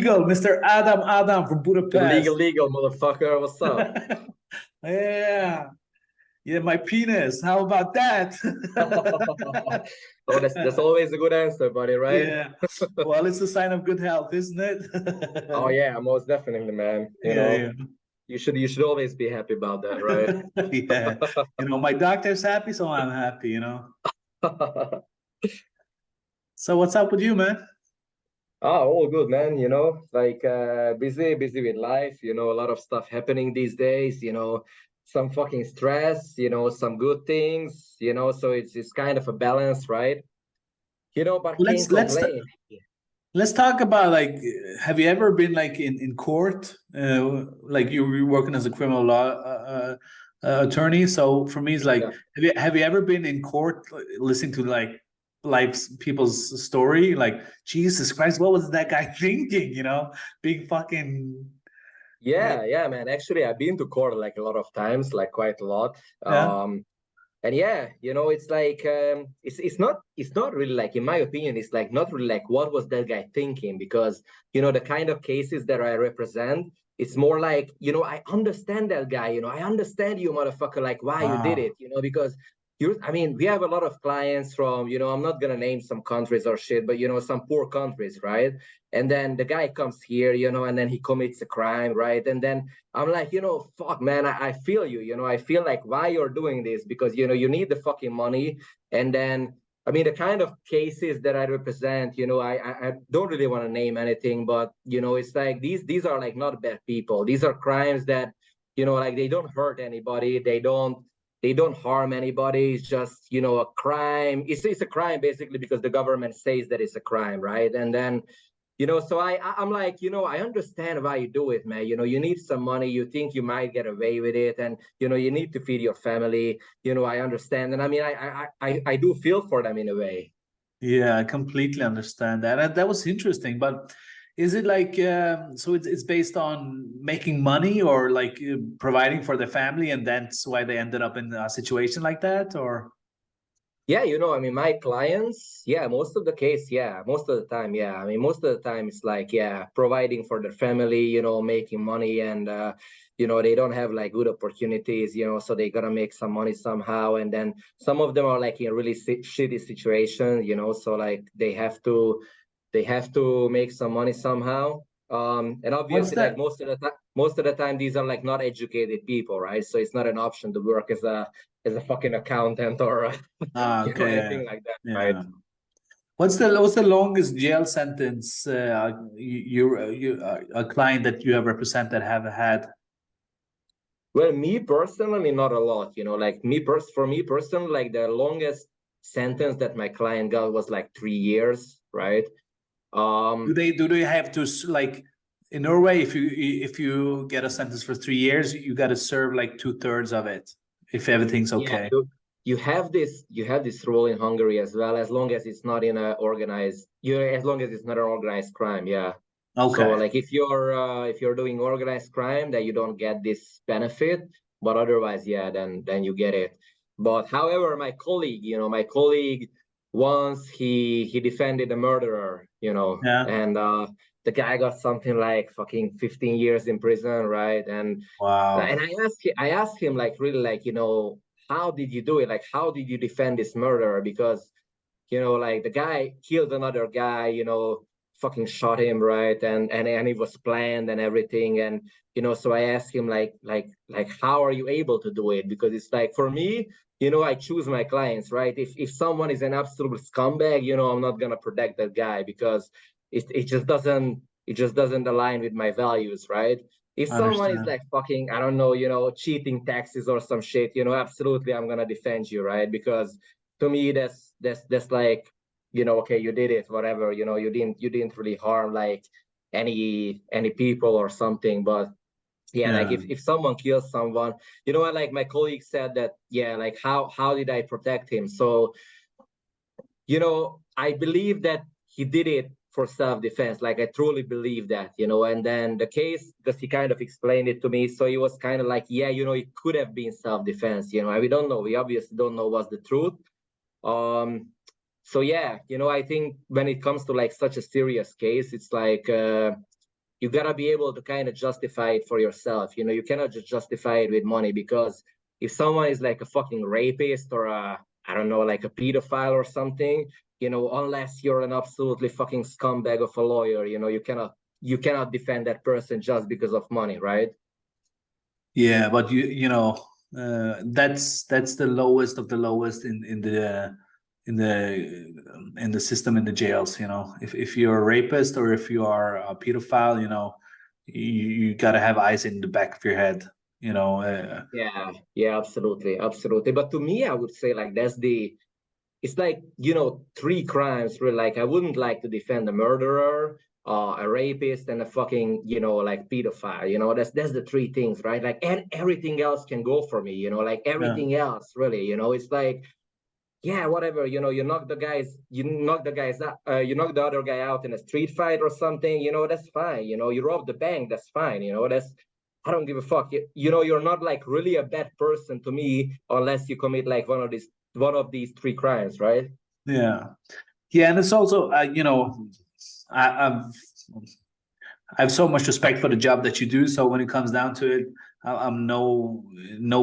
legal, Mr. Adam from Budapest. Legal, motherfucker. What's up? Yeah. Yeah, my penis. How about that? Oh, that's always a good answer, buddy, right? Yeah. Well, it's a sign of good health, isn't Oh it? yeah, most definitely, man. Yeah, yeah. You should always be happy about that, right? Yeah. My doctor's happy, so I'm happy. So what's up with you, man? Ah, all good, man. Like busy with life, a lot of stuff happening these days, some fucking stress, some good things, so it's kind of a balance, right? But can't Let's complain. let's talk about like, have you ever been like in court? Like you were working as a criminal law attorney. So for me, it's like, Yeah. have you ever been in court listening to like people's story? Like, Jesus Christ, what was that guy thinking? Being fucking Yeah, man. Actually, I've been to court like a lot of times, like quite a lot. yeah. And yeah, it's like it's not really like, in my opinion, it's like not really like what was that guy thinking, because the kind of cases that I represent, it's more like, I understand that guy, I understand you, motherfucker, like why you did Wow. it, because I mean, we have a lot of clients from, I'm not gonna name some countries or shit, but some poor countries, right? And then the guy comes here, and then he commits a crime, right? And then I'm like, fuck, man, I feel you, I feel like why you're doing this, because, you need the fucking money. And then, I mean, the kind of cases that I represent, I don't really want to name anything, but, it's like these are like not bad people. These are crimes that, like they don't hurt anybody. They don't harm anybody. It's just, a crime. It's a crime basically because the government says that it's a crime, right? And then, so I'm like, I understand why you do it, man. You need some money. You think you might get away with it, and you need to feed your family. I understand, and I mean, I do feel for them in a way. Yeah, I completely understand that. And that was interesting. But is it like, so it's based on making money or like providing for the family, and that's why they ended up in a situation like that? Or Yeah, I mean, my clients, yeah, most of the case, yeah, most of the time, yeah. I mean, most of the time it's like, yeah, providing for their family, making money, and they don't have like good opportunities, so they gotta make some money somehow. And then some of them are like in really shitty situations, so like they have to make some money somehow. And what's obviously, like that? most of the time, these are like not educated people, right? So it's not an option to work as a fucking accountant or Ah, okay. anything like that, right? Yeah. What's the longest jail sentence a client that you have represented have had? Well, me personally, not a lot, like for me personally, like the longest sentence that my client got was like 3 years, right? Do Um, they have to like in Norway, if you get a sentence for 3 years, you got to serve like 2/3 of it if everything's yeah, okay. you have this rule in Hungary as well, as long as it's not in a organized, as long as it's not an organized crime, yeah. So Okay. like if you're doing organized crime, then you don't get this benefit, but otherwise, yeah, then you get it. But however, my colleague once he defended a murderer, Yeah. and the guy got something like fucking 15 years in prison, right? And Wow. I asked him like really like, how did you do it? Like how did you defend this murderer? Because like the guy killed another guy, fucking shot him, right? And it was planned and everything. And so I asked him like how are you able to do it? Because it's like for me, I choose my clients, right? If someone is an absolute scumbag, I'm not gonna protect that guy because it just doesn't align with my values, right? If I someone is understand. like fucking, I don't know, cheating taxes or some shit, absolutely I'm gonna defend you, right? Because to me that's like, okay, you did it, whatever, you didn't really harm like any people or something. But yeah, like Yeah. if someone kills someone, what, like my colleague said that, yeah, like how did I protect him? So I believe that he did it for self-defense. Like I truly believe that, and then the case, because he kind of explained it to me, so he was kind of like, yeah, it could have been self-defense, and we don't know, we obviously don't know what's the truth. um so yeah, I think when it comes to like such a serious case, it's like you gotta be able to kind of justify it for yourself. You know, you cannot just justify it with money, because if someone is like a fucking rapist or a, I don't know, like a pedophile or something, you know, unless you're an absolutely fucking scumbag of a lawyer, you know, you cannot defend that person just because of money, right? Yeah, but that's the lowest of the lowest in the system, in the jails. You know, if you're a rapist or if you are a pedophile, you know, you got to have eyes in the back of your head. You know. Yeah, absolutely. But to me, I would say like it's like, you know, three crimes really. Like, I wouldn't like to defend a murderer, a rapist, and a fucking, you know, like pedophile. You know, that's the three things, right? Like, and everything else can go for me. You know, like Yeah. everything else, really. You know, it's like, yeah, whatever. You know, you knock the guys out, you knock the other guy out in a street fight or something. You know, that's fine. You know, you rob the bank, that's fine. You know, I don't give a fuck. You know, you're not like really a bad person to me unless you commit like one of these three crimes, right? Yeah. Yeah, and it's also I, I have so much respect for the job that you do. So when it comes down to it, I'm no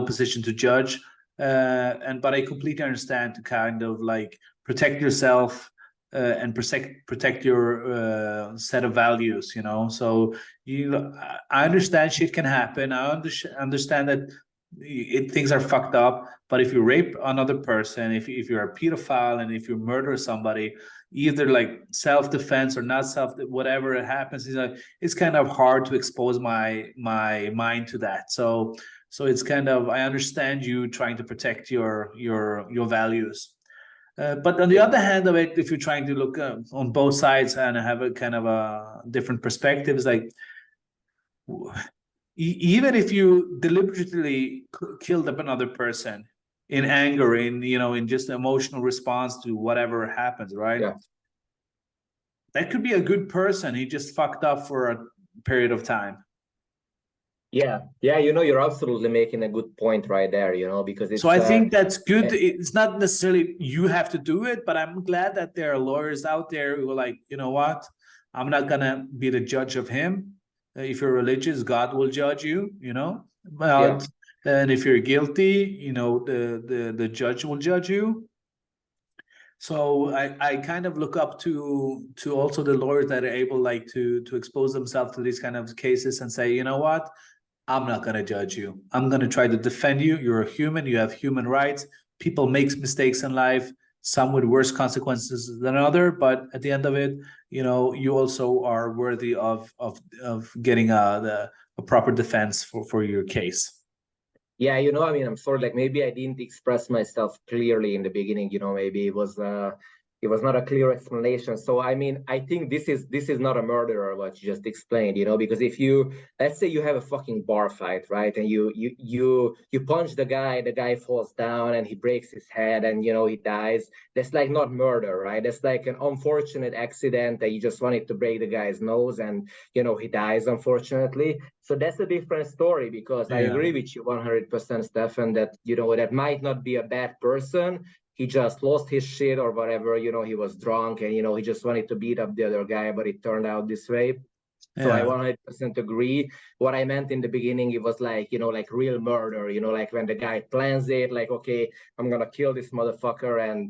position to judge. And but I completely understand to kind of like protect yourself and protect your set of values. You know, so I understand shit can happen. I understand that things are fucked up. But if you rape another person, if you're a pedophile, and if you murder somebody, either like self-defense or not self, whatever it happens, is like it's kind of hard to expose my mind to that. So it's kind of, I understand you trying to protect your values. But on the Yeah. other hand of it, if you're trying to look on both sides and have a kind of a different perspective, is like even if you deliberately killed up another person in anger, in just emotional response to whatever happens, right? Yeah. That could be a good person. He just fucked up for a period of time. Yeah, you know, you're absolutely making a good point right there, you know, because So it's I think that's good. eh, It's not necessarily you have to do it, but I'm glad that there are lawyers out there who are like, you know what? I'm not gonna be the judge of him. If you're religious, God will judge you, you know. yeah. But and if you're guilty, the judge will judge you. So I kind of look up to also the lawyers that are able like to expose themselves to these kind of cases and say, you know what? I'm not going to judge you. I'm going to try to defend you. You're a human. You have human rights. People make mistakes in life, some with worse consequences than other. But at the end of it, you also are worthy of getting a proper defense for your case. Yeah, you know, I mean, I'm sorry, like maybe I didn't express myself clearly in the beginning, you know, maybe it was not a clear explanation. So I mean, I think this is not a murderer, what you just explained, you know, because if you, let's say you have a fucking bar fight, right? And you punch the guy falls down and he breaks his head and you know he dies. That's like not murder, right? That's like an unfortunate accident that you just wanted to break the guy's nose and you know he dies, unfortunately. So that's a different story, because I Yeah. agree with you 100%, Stefan, that you know that might not be a bad person. He just lost his shit or whatever. You know, he was drunk and you know he just wanted to beat up the other guy, but it turned out this way. So I Yeah. 100% agree. What I meant in the beginning, it was like, you know, like real murder, you know, like when the guy plans it, like, okay, I'm gonna kill this motherfucker, and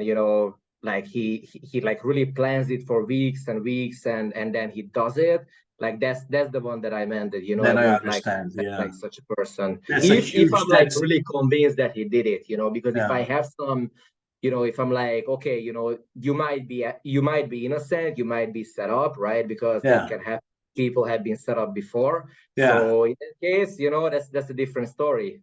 you know, like he like really plans it for weeks and weeks, and then he does it. Like that's the one that I meant, that you know I Then I wouldn't like understand. Yeah. like such a person That's a if huge. I'm like really convinced that he did it, you know, because if I Yeah. have some, you know, if I'm like, okay, you know, you might be innocent, you might be set up, right? Because that Yeah. can happen. People have been set up before. Yeah. So in that case, you know, that's a different story.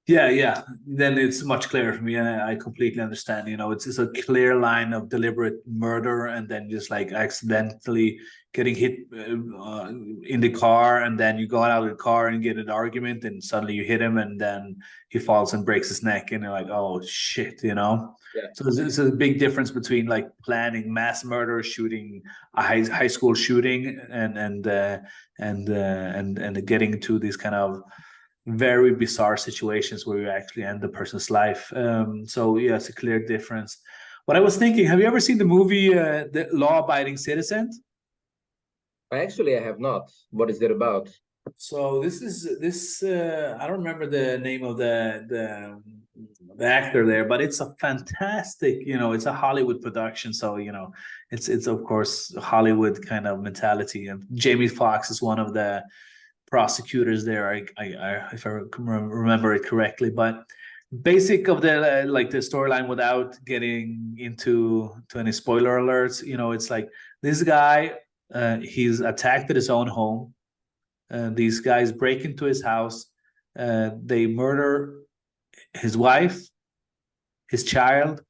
Yeah. Then it's much clearer for me, and I completely understand. It's a clear line of deliberate murder, and then just like accidentally getting hit in the car, and then you go out of the car and get an argument, and suddenly you hit him, and then he falls and breaks his neck, and you're like, oh shit. Yeah. So there's a big difference between like planning mass murder, shooting a high school shooting, and getting to these kind of very bizarre situations where you actually end the person's life. So yeah, it's a clear difference. What I was thinking, have you ever seen the movie The Law-Abiding Citizens? Actually, I have not. What is it about? So this I don't remember the name of the actor there, but it's a fantastic, it's a Hollywood production. So, it's of course Hollywood kind of mentality. And Jamie Foxx is one of the prosecutors there. If I remember it correctly, but basic of the like the storyline without getting into any spoiler alerts, it's like this guy, he's attacked at his own home. These guys break into his house. They murder his wife, his child,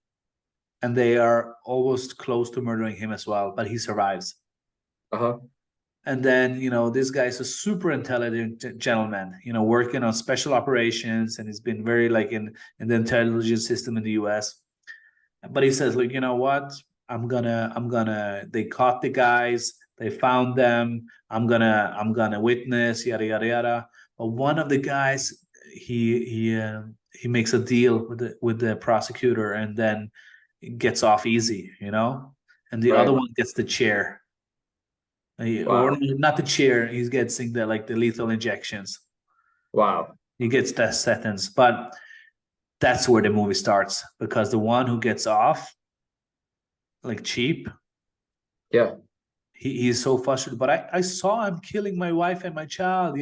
and they are almost close to murdering him as well, but he survives. Uh-huh. And then, this guy is a super intelligent gentleman, working on special operations, and he's been very like in the intelligence system in the US. But he says, like, you know what? They caught the guys, they found them, I'm gonna witness, yada yada yada. But one of the guys, he makes a deal with the prosecutor, and then gets off easy, and the other Right. one gets the chair. Or Wow. not the chair, he's getting the lethal injections. Wow. He gets that sentence. But that's where the movie starts, because the one who gets off like cheap, Yeah. he's so frustrated. But I saw him killing my wife and my child,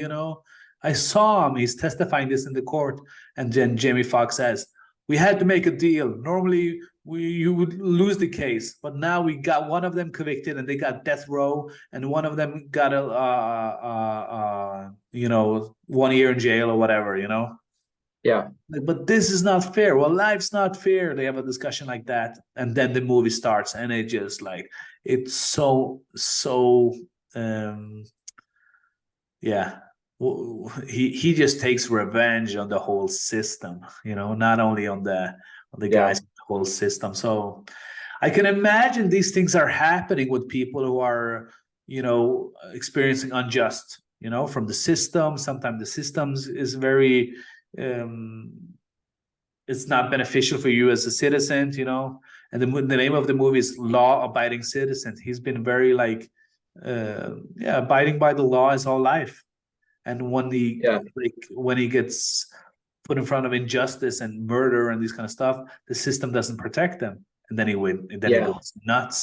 I saw him. He's testifying this in the court. And then Jamie Foxx says, we had to make a deal. Normally you would lose the case, but now we got one of them convicted and they got death row, and one of them got a 1 year in jail or whatever, Yeah. But this is not fair. Well, life's not fair. They have a discussion like that, and then the movie starts, and it just like it's so yeah. He just takes revenge on the whole system, not only on the Yeah. guys, the whole system. So I can imagine these things are happening with people who are, experiencing unjust, from the system. Sometimes the systems is very um it's not beneficial for you as a citizen, and the name of the movie is Law-Abiding Citizens. He's been very like abiding by the law his whole life. And Yeah. when he gets put in front of injustice and murder and these kind of stuff, the system doesn't protect them, and then he Yeah. goes nuts.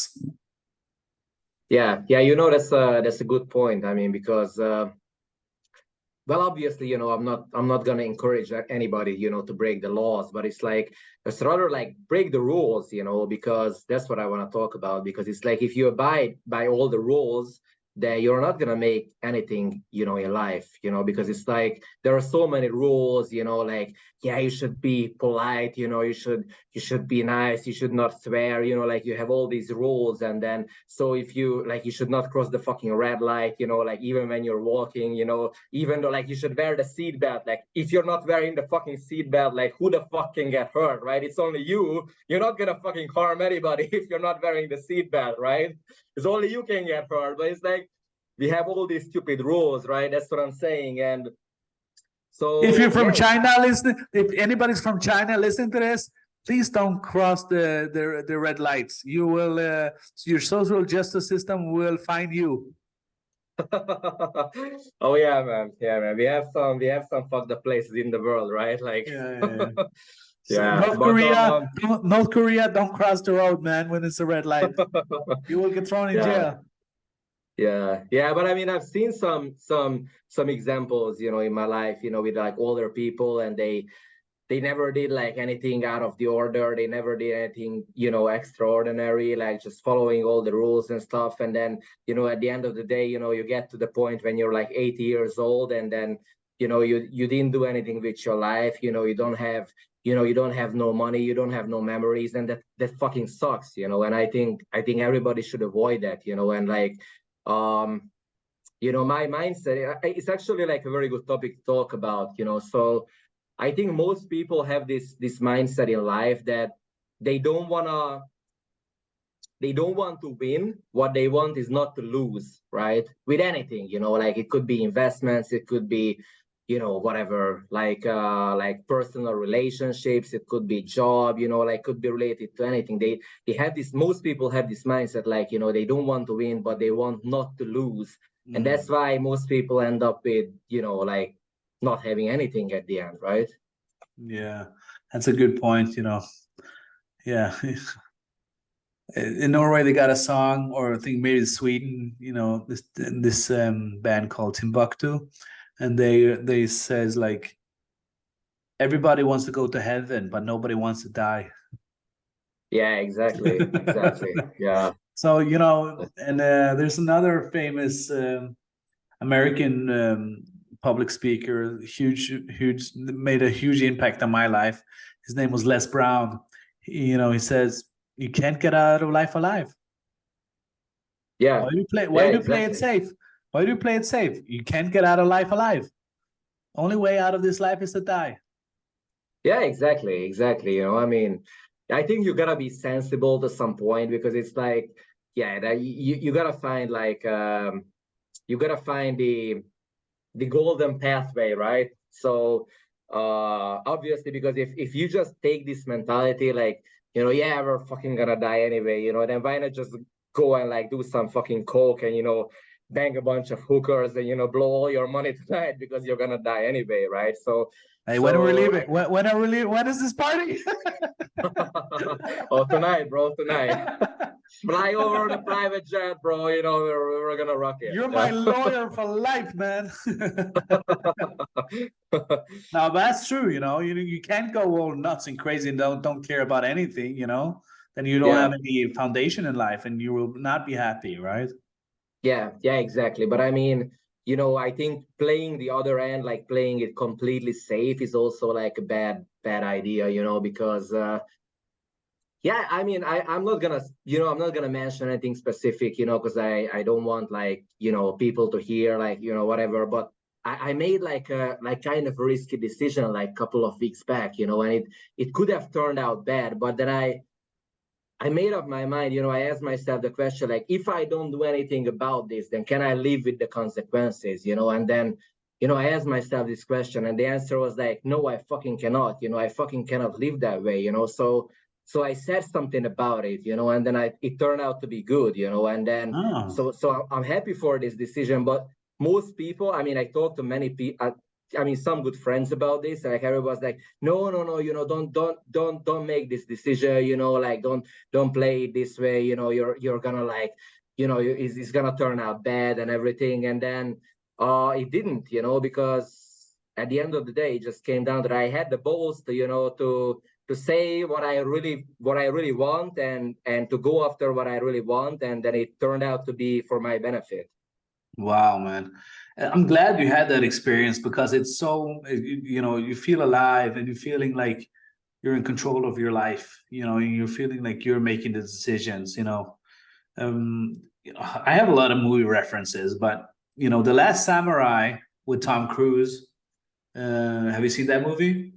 Yeah. Yeah. That's a good point. I mean, because well, obviously, I'm not gonna encourage anybody, to break the laws, but it's rather like break the rules, because that's what I want to talk about. Because it's like if you abide by all the rules, then you're not gonna make anything, in life, because it's like there are so many rules, like yeah, you should be polite, you should be nice, you should not swear, like you have all these rules, and then so if you like you should not cross the fucking red light, like even when you're walking, even though like you should wear the seatbelt, like if you're not wearing the fucking seatbelt, like who the fuck can get hurt, right? It's only you. You're not gonna fucking harm anybody if you're not wearing the seatbelt, right? It's only you can get hurt. But it's like we have all these stupid rules, right? That's what I'm saying. And If you're so from yeah. China, if anybody's from China, listen to this. Please don't cross the red lights. You will your social justice system will find you. Oh yeah, man. Yeah, man. We have some fucked up places in the world, right? Like Yeah. So yeah. But North Korea, don't cross the road, man, when it's a red light. You will get thrown in yeah. jail. Yeah, but I mean, I've seen some examples, in my life, with like older people, and they never did like anything out of the order. They never did anything, extraordinary, like just following all the rules and stuff. And then, at the end of the day, you get to the point when you're like 80 years old, and then, you didn't do anything with your life. You don't have no money, you don't have no memories, and that fucking sucks. And I think everybody should avoid that. And like, my mindset. It's actually like a very good topic to talk about. So I think most people have this mindset in life that they don't wanna they don't want to win. What they want is not to lose, right? With anything, like it could be investments, it could be whatever, like personal relationships. It could be job, like could be related to anything. They have this. Most people have this mindset, like they don't want to win, but they want not to lose, and that's why most people end up with like not having anything at the end, right? Yeah, that's a good point. Yeah. In Norway, they got a song, or I think maybe Sweden. This band called Timbuktu, and they says like everybody wants to go to heaven, but nobody wants to die. Yeah, exactly, exactly. Yeah. So and there's another famous American public speaker, huge, made a huge impact on my life. His name was Les Brown. He says you can't get out of life alive. Yeah. Why do you play? Why Yeah, do you play it exactly. safe? Why do you play it safe? You can't get out of life alive. Only way out of this life is to die. Yeah, exactly, exactly. I mean, I think you gotta be sensible to some point, because it's like, yeah, that you gotta find like you gotta find the golden pathway, right? So obviously, because if you just take this mentality, like, yeah, we're fucking gonna die anyway, then why not just go and like do some fucking coke and bang a bunch of hookers and blow all your money tonight, because you're gonna die anyway, right? So Hey, when are we so leaving? When are we leaving? When is this party? oh, tonight, bro, tonight. Fly over the private jet, bro. We're gonna rock it. You're my Yeah. lawyer for life, man. No, that's true. You can't go all nuts and crazy and don't care about anything. Then you don't Yeah, have any foundation in life, and you will not be happy, right? yeah, exactly. But I mean, I think playing the other end, like playing it completely safe, is also like a bad idea, because yeah, I mean, I'm not gonna mention anything specific, because I don't want like people to hear like whatever. But I made like a kind of risky decision like a couple of weeks back, and it could have turned out bad. But then I made up my mind, I asked myself the question, like, if I don't do anything about this, then can I live with the consequences, and then I asked myself this question, and the answer was like, no, I fucking cannot, I fucking cannot live that way, so I said something about it, and then it turned out to be good, and then Oh. so I'm happy for this decision. But most people, I mean, I talked to many people, I mean, some good friends about this, like everybody's like, no, don't make this decision, like don't play it this way, you're gonna like, it's gonna turn out bad and everything. And then it didn't, because at the end of the day, it just came down that I had the balls to, to say what I really want, and to go after what I really want, and then it turned out to be for my benefit. Wow, man. I'm glad you had that experience, because it's so, you feel alive, and you're feeling like you're in control of your life, and you're feeling like you're making the decisions. Um, I have a lot of movie references, but, The Last Samurai with Tom Cruise. Have you seen that movie?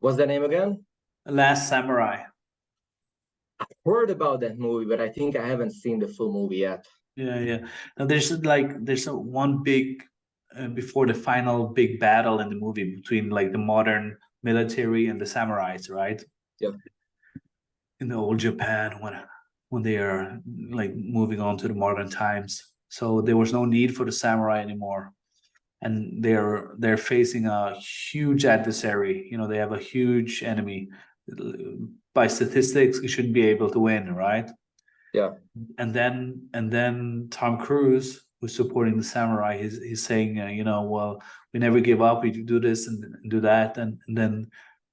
What's the name again? Last Samurai. Heard about that movie, but I think I haven't seen the full movie yet. Yeah, yeah. Now there's a one big before the final big battle in the movie between like the modern military and the samurais, right? Yeah. In the old Japan, when they are like moving on to the modern times. So there was no need for the samurai anymore. And they're facing a huge adversary. They have a huge enemy. By statistics, you shouldn't be able to win, right? Yeah. And then Tom Cruise, who's supporting the samurai, he's saying, well, we never give up. We do this and do that, and then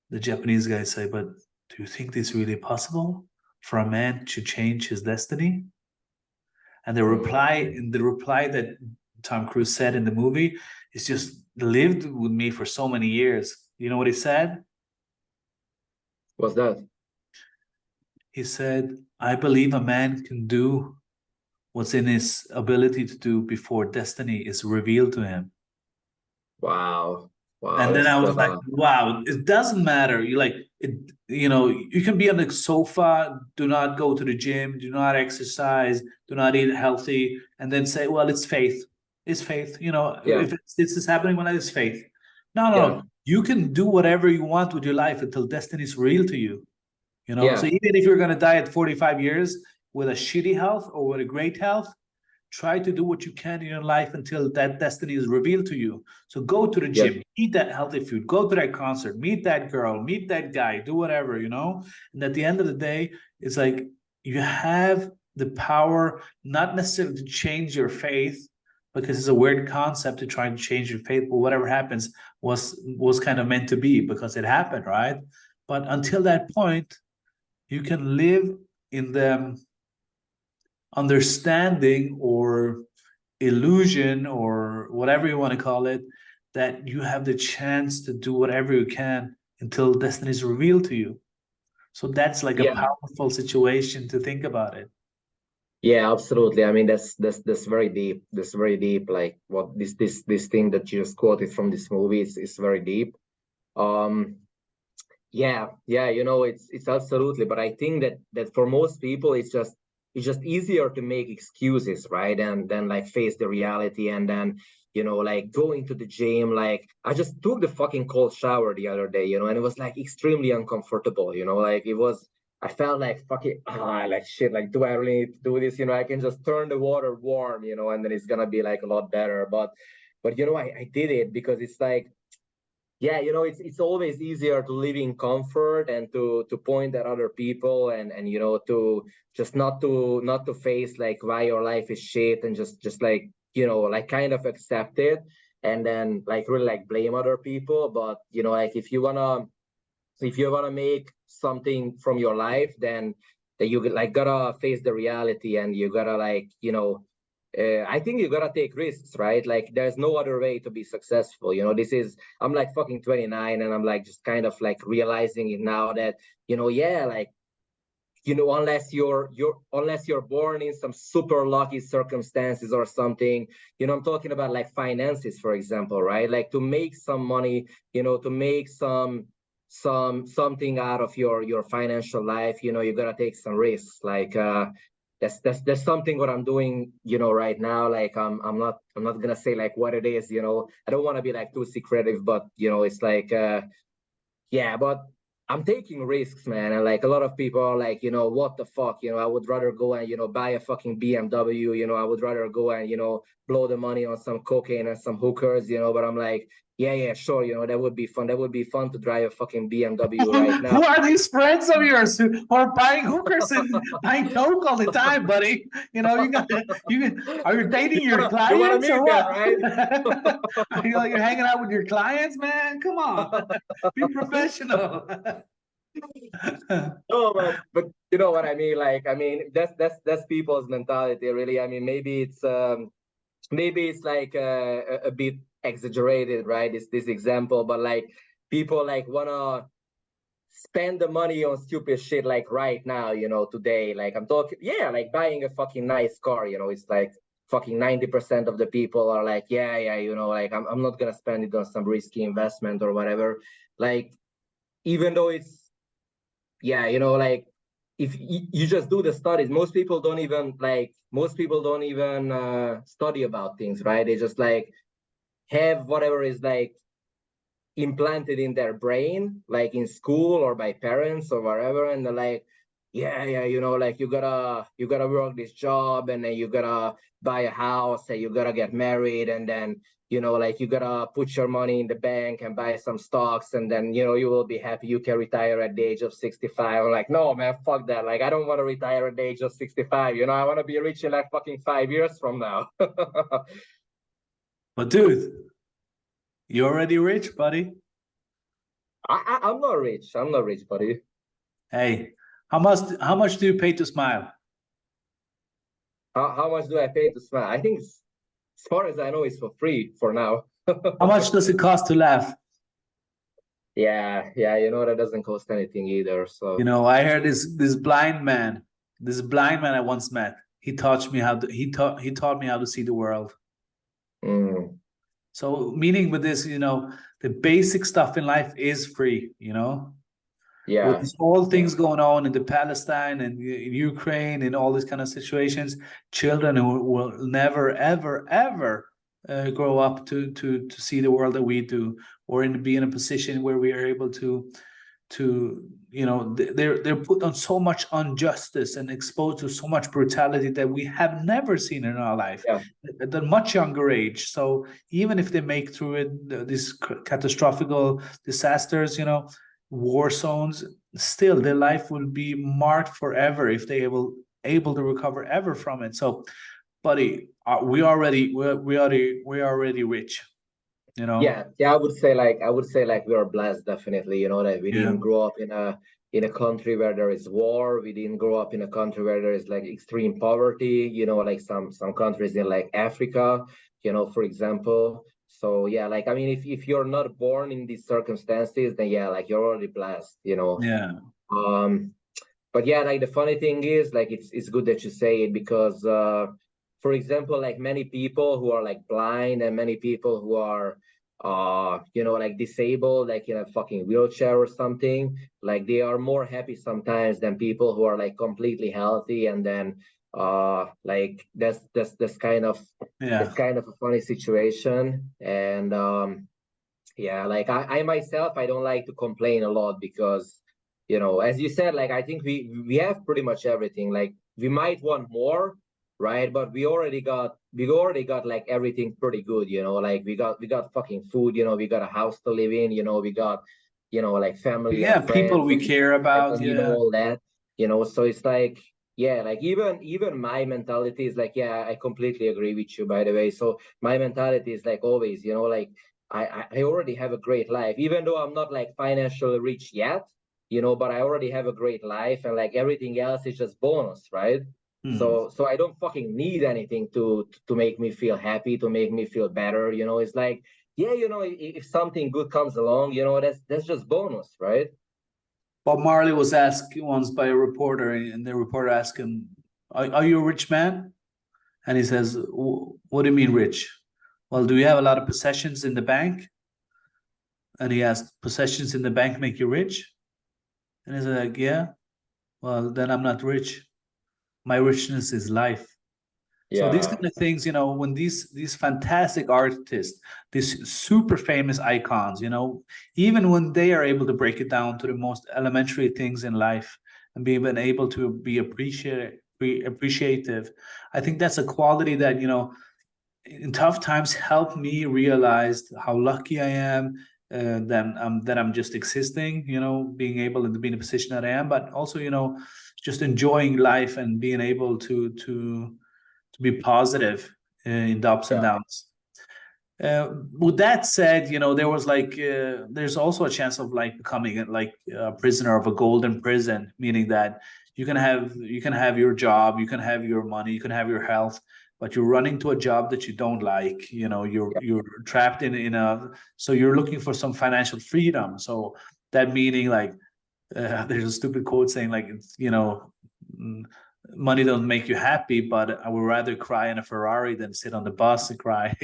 the Japanese guys say, but do you think this really possible for a man to change his destiny? And the reply that Tom Cruise said in the movie is just lived with me for so many years. You know what he said? What's that? He said, I believe a man can do what's in his ability to do before destiny is revealed to him. Wow. Wow. And then I That's was like, wow, it doesn't matter. You like it, you can be on the sofa, do not go to the gym, do not exercise, do not eat healthy, and then say, well, it's faith. It's faith. You know, Yeah. if this is happening when it's faith. No, no, Yeah. no. You can do whatever you want with your life until destiny is real to you. You know, so Yeah. even if you're going to die at 45 years with a shitty health or with a great health, try to do what you can in your life until that destiny is revealed to you. So go to the Yeah. gym, eat that healthy food, go to that concert, meet that girl, meet that guy, do whatever, you know. And at the end of the day, it's like you have the power not necessarily to change your faith, because it's a weird concept to try and change your faith, but whatever happens was kind of meant to be because it happened, right? But until that point, you can live in the understanding or illusion or whatever you want to call it, that you have the chance to do whatever you can until destiny is revealed to you. So that's like a Yeah. powerful situation to think about it. Yeah, absolutely. I mean, that's very deep. That's very deep. Like what this thing that you just quoted from this movie is very deep. Um, yeah, yeah, you know, it's absolutely. But I think that for most people, it's just easier to make excuses, right? And then like face the reality, and then like going to the gym. Like I just took the fucking cold shower the other day, and it was like extremely uncomfortable. Like it was. I felt like fucking like shit. Like, do I really need to do this? I can just turn the water warm, and then it's gonna be like a lot better. But I did it because it's like, yeah, it's always easier to live in comfort and to point at other people, and to just not to face like why your life is shit, and just like like kind of accept it, and then like really like blame other people. But like if you wanna make something from your life, then that you like gotta face the reality, and you gotta like I think you gotta take risks, right? Like there's no other way to be successful. I'm like fucking 29, and I'm like just kind of like realizing it now that yeah, like unless you're born in some super lucky circumstances or something. I'm talking about like finances, for example, right? Like to make some money, to make something out of your financial life, you gotta take some risks. Like that's something what I'm doing, right now. Like I'm not gonna say like what it is. I don't want to be like too secretive, but it's like yeah, but I'm taking risks, man. And like a lot of people are like, what the fuck? I would rather go and, buy a fucking BMW. I would rather go and, blow the money on some cocaine and some hookers. But I'm like, yeah, yeah, sure. That would be fun. That would be fun to drive a fucking BMW right now. Who are these friends of yours who are buying hookers and buying coke all the time, buddy? You got are you dating your You wanna clients meet or them, what? right? Are you like you're hanging out with your clients, man? Come on, be professional. No, but you know what I mean. Like, I mean, that's people's mentality, really. I mean, maybe it's like a bit exaggerated, right? This example, but like people like wanna spend the money on stupid shit like right now, today. Like I'm talking, yeah, like buying a fucking nice car. It's like fucking 90% of the people are like, yeah, yeah, like I'm not gonna spend it on some risky investment or whatever. Like, even though it's yeah, like if you just do the studies, most people don't even study about things, right? They just like have whatever is like implanted in their brain, like in school or by parents or whatever, and they're like, yeah, yeah, like you gotta work this job, and then you gotta buy a house, and you gotta get married, and then like you gotta put your money in the bank and buy some stocks, and then you will be happy. You can retire at the age of 65. I'm like, no, man, fuck that. Like I don't want to retire at the age of 65. I want to be rich in like fucking 5 years from now. But dude, you're already rich, buddy. I'm not rich. I'm not rich, buddy. Hey, how much do you pay to smile? How much do I pay to smile? I think, as far as I know, it's for free for now. How much does it cost to laugh? Yeah, yeah, that doesn't cost anything either. So, I heard this blind man I once met. He taught me how to see the world. mm, So meaning with this, the basic stuff in life is free, with yeah, all yeah, things going on in the Palestine and Ukraine and all these kind of situations, children who will never, ever, ever grow up to see the world that we do, or be in a position where we are able to they're put on so much injustice and exposed to so much brutality that we have never seen in our life at a much younger age. So even if they make through it, these catastrophic disasters, war zones, still their life will be marked forever if they able to recover ever from it. So, buddy, we're already rich. Yeah, I would say like we are blessed, definitely, that we didn't grow up in a country where there is war. We didn't grow up in a country where there is like extreme poverty, like some countries in like Africa, for example. So yeah, like I mean, if you're not born in these circumstances, then yeah, like you're already blessed. Yeah. But yeah, like the funny thing is, like it's good that you say it, because for example, like many people who are like blind, and many people who are like disabled, like in a fucking wheelchair or something, like they are more happy sometimes than people who are like completely healthy. And then like that's kind of a funny situation. And yeah, like I myself, I don't like to complain a lot, because as you said, like I think we have pretty much everything. Like we might want more, right? But we already got like everything pretty good. Like we got fucking food. We got a house to live in. We got like family and People friends, we care about. and all that. So it's like, yeah, like even my mentality is like, yeah, I completely agree with you, by the way. So my mentality is like always, like I already have a great life, even though I'm not like financially rich yet, but I already have a great life, and like everything else is just bonus, right? So I don't fucking need anything to make me feel happy, to make me feel better. It's like, yeah, if something good comes along, that's just bonus, right? Bob Marley was asked once by a reporter, and the reporter asked him, are you a rich man? And he says, what do you mean rich? Well, do you have a lot of possessions in the bank? And he asked, possessions in the bank make you rich? And he's like, yeah. Well, then I'm not rich. My richness is life. So these kind of things, when these fantastic artists, these super famous icons, even when they are able to break it down to the most elementary things in life and be even able to be appreciative, I think that's a quality that, in tough times helped me realize how lucky I am, that I'm just existing, being able to be in a position that I am, but also, just enjoying life and being able to be positive in the ups and downs. With that said, there was like there's also a chance of like becoming like a prisoner of a golden prison, meaning that you can have your job, you can have your money, you can have your health, but you're running to a job that you don't like. You're trapped in a, so you're looking for some financial freedom. So that meaning like there's a stupid quote saying like, money don't make you happy, but I would rather cry in a Ferrari than sit on the bus and cry.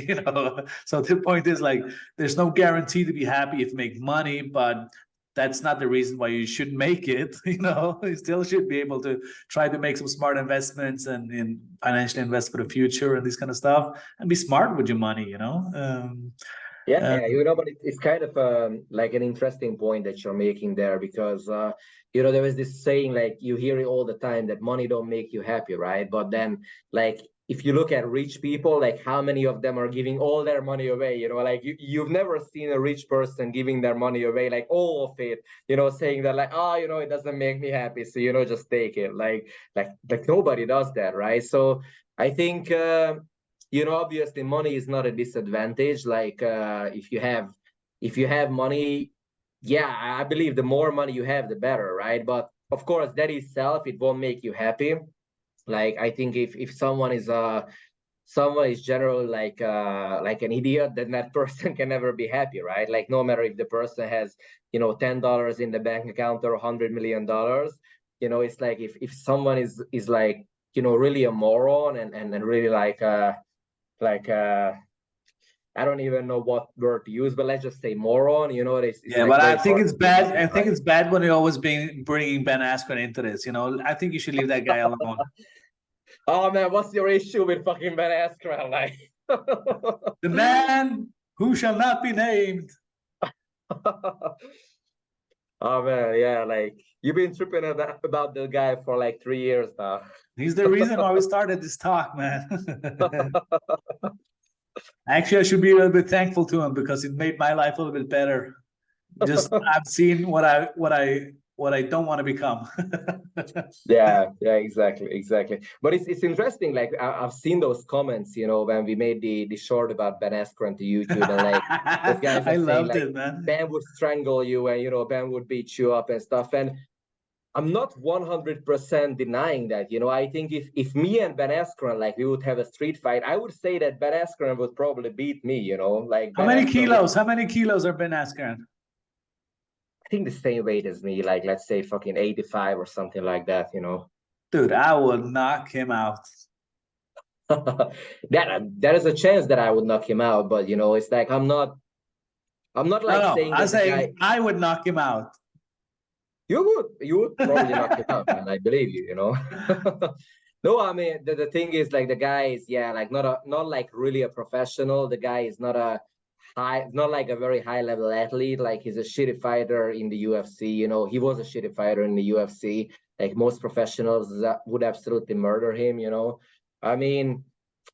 So the point is like, there's no guarantee to be happy if you make money, but that's not the reason why you should make it. You still should be able to try to make some smart investments and financially invest for the future and this kind of stuff, and be smart with your money. But it's kind of like an interesting point that you're making there, because there was this saying, like you hear it all the time, that money don't make you happy, right? But then, like if you look at rich people, like how many of them are giving all their money away? Like you've never seen a rich person giving their money away, like all of it, saying that like, oh, it doesn't make me happy, so just take it. Like nobody does that, right? So I think obviously money is not a disadvantage. Like if you have money, yeah, I believe the more money you have, the better, right? But of course, that itself, it won't make you happy. Like I think if someone is generally like an idiot, then that person can never be happy, right? Like no matter if the person has $10 in the bank account or $100 million, it's like if someone is like really a moron and really like I don't even know what word to use, but let's just say moron. It's yeah, like but I very think hard it's to bad. imagine, I think right? it's bad when you're always bringing Ben Askren into this. I think you should leave that guy alone. Oh man, what's your issue with fucking Ben Askren? Like, The man who shall not be named. Oh man, yeah, like you've been tripping about the guy for like 3 years now. He's the reason why we started this talk, man. Actually, I should be a little bit thankful to him because it made my life a little bit better. Just I've seen what I don't want to become. Yeah, exactly. But it's interesting. Like I've seen those comments, you know, when we made the short about Ben Askren to YouTube, and like those guys I are saying loved like it, man. Ben would strangle you, and you know Ben would beat you up and stuff. And I'm not 100% denying that. You know, I think if me and Ben Askren like we would have a street fight, I would say that Ben Askren would probably beat me. You know, like How Ben many Askren would. kilos? How many kilos are Ben Askren? I think the same weight as me, like let's say fucking 85 or something like that. You know. Dude, I would knock him out. That is a chance that I would knock him out, but you know, it's like I'm not No, like no, saying I'm that the guy saying I would knock him out. you would probably knock him out, man. I believe you, you know. No, I mean the thing is like the guy is yeah, like not like really a professional. The guy is not like a very high level athlete. Like he's a shitty fighter in the UFC, you know. He was a shitty fighter in the UFC. Like most professionals that would absolutely murder him, you know. I mean,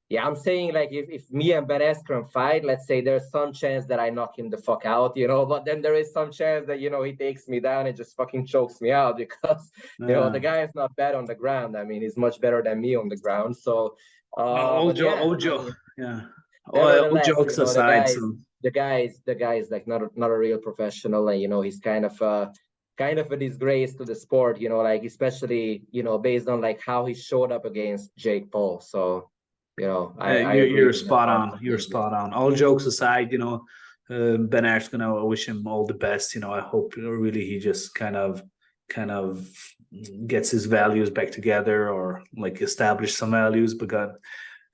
yeah, I'm saying like if me and Ben Askren fight, let's say there's some chance that I knock him the fuck out, you know, but then there is some chance that, you know, he takes me down and just fucking chokes me out because, you know, the guy is not bad on the ground. I mean, he's much better than me on the ground. So, No, but yeah, I Ojo, mean, yeah. All nevertheless, you jokes know, aside, so the guy is like not a real professional, and you know, he's kind of a disgrace to the sport, you know, like especially, you know, based on like how he showed up against Jake Paul. So, you know, I agree you're with that spot part on. You're completely. spot on. All jokes aside, Ben Askren, I wish him all the best. I hope really he just kind of gets his values back together or like establish some values because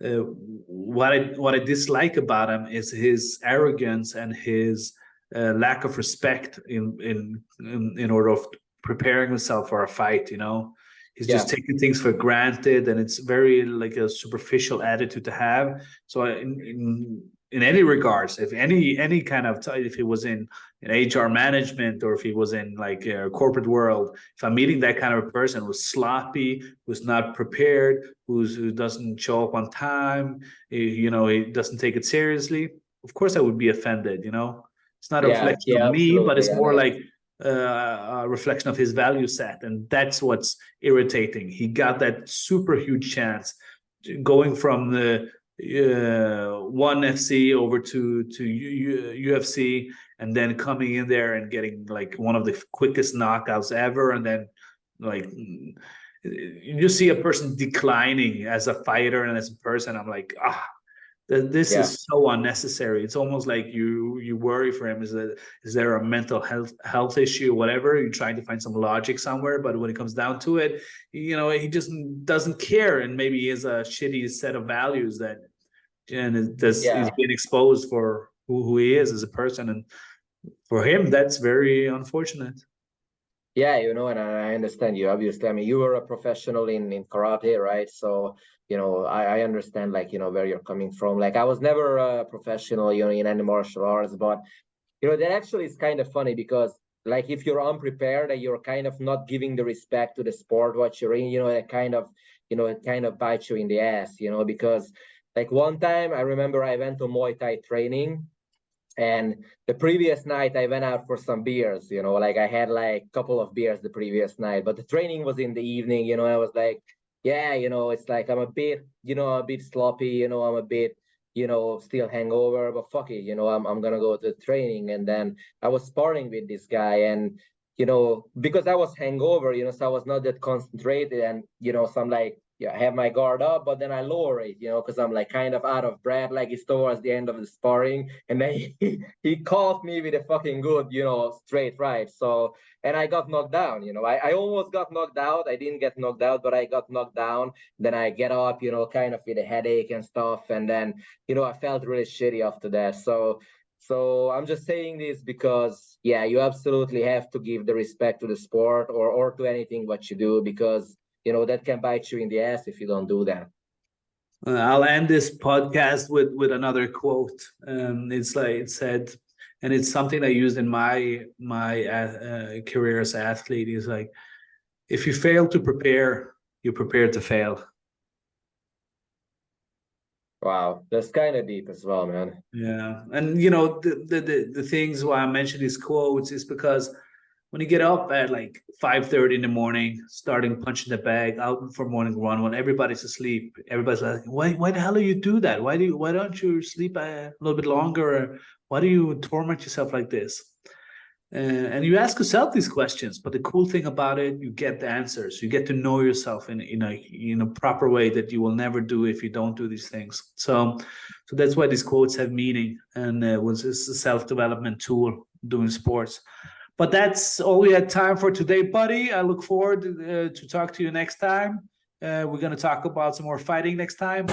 what I dislike about him is his arrogance and his lack of respect in order of preparing himself for a fight. He's Yeah, just taking things for granted, and it's very like a superficial attitude to have. So in any regards, if any kind of if he was in HR management or if he was in like a corporate world, if I'm meeting that kind of a person who's sloppy, who's not prepared, who doesn't show up on time, he doesn't take it seriously, of course I would be offended. It's not a reflection of me, but absolutely. it's And more like a reflection of his value set, and that's what's irritating. He got that super huge chance going from the one FC over to UFC, and then coming in there and getting like one of the quickest knockouts ever, and then like you just see a person declining as a fighter and as a person. I'm like, this yeah, is so unnecessary. It's almost like you worry for him. Is there a mental health issue, whatever? You're trying to find some logic somewhere, but when it comes down to it, he just doesn't care, and maybe he has a shitty set of values he's yeah. being exposed for who he is as a person, and for him, that's very unfortunate. Yeah, you know, and I understand you. Obviously, I mean, you were a professional in karate, right? So, you know, I understand, like, you know, where you're coming from. Like, I was never a professional, you know, in any martial arts, but, you know, that actually is kind of funny because, like, if you're unprepared and you're kind of not giving the respect to the sport what you're in, you know, it kind of bites you in the ass, you know, because, like, one time I remember I went to Muay Thai training. And the previous night I went out for some beers, you know, like I had like a couple of beers the previous night, but the training was in the evening, you know, I was like, yeah, you know, it's like I'm a bit, you know, a bit sloppy, you know, I'm a bit, you know, still hangover, but fuck it, you know, I'm gonna go to the training. And then I was sparring with this guy, and you know, because I was hangover, you know, so I was not that concentrated, and you know, so I'm like, yeah, I have my guard up, but then I lower it, you know, because I'm like kind of out of breath, like it's towards the end of the sparring. And then he caught me with a fucking good, you know, straight right. So, and I got knocked down, you know, I almost got knocked out. I didn't get knocked out, but I got knocked down. Then I get up, you know, kind of with a headache and stuff. And then, you know, I felt really shitty after that. So I'm just saying this because, yeah, you absolutely have to give the respect to the sport or to anything what you do, because you know that can bite you in the ass if you don't do that. I'll end this podcast with another quote. It's like it said, and it's something I used in my career as an athlete. Is like, if you fail to prepare, you prepare to fail. Wow, that's kind of deep as well, man. Yeah, and you know the things why I mention these quotes is because when you get up at like 5:30 in the morning, starting punching the bag out for morning run when everybody's asleep, everybody's like, why the hell do you do that? Why don't you sleep a little bit longer? Or why do you torment yourself like this? And you ask yourself these questions, but the cool thing about it, you get the answers. You get to know yourself in a proper way that you will never do if you don't do these things. So that's why these quotes have meaning, and was a self-development tool doing sports. But that's all we had time for today, buddy. I look forward to talk to you next time. We're going to talk about some more fighting next time.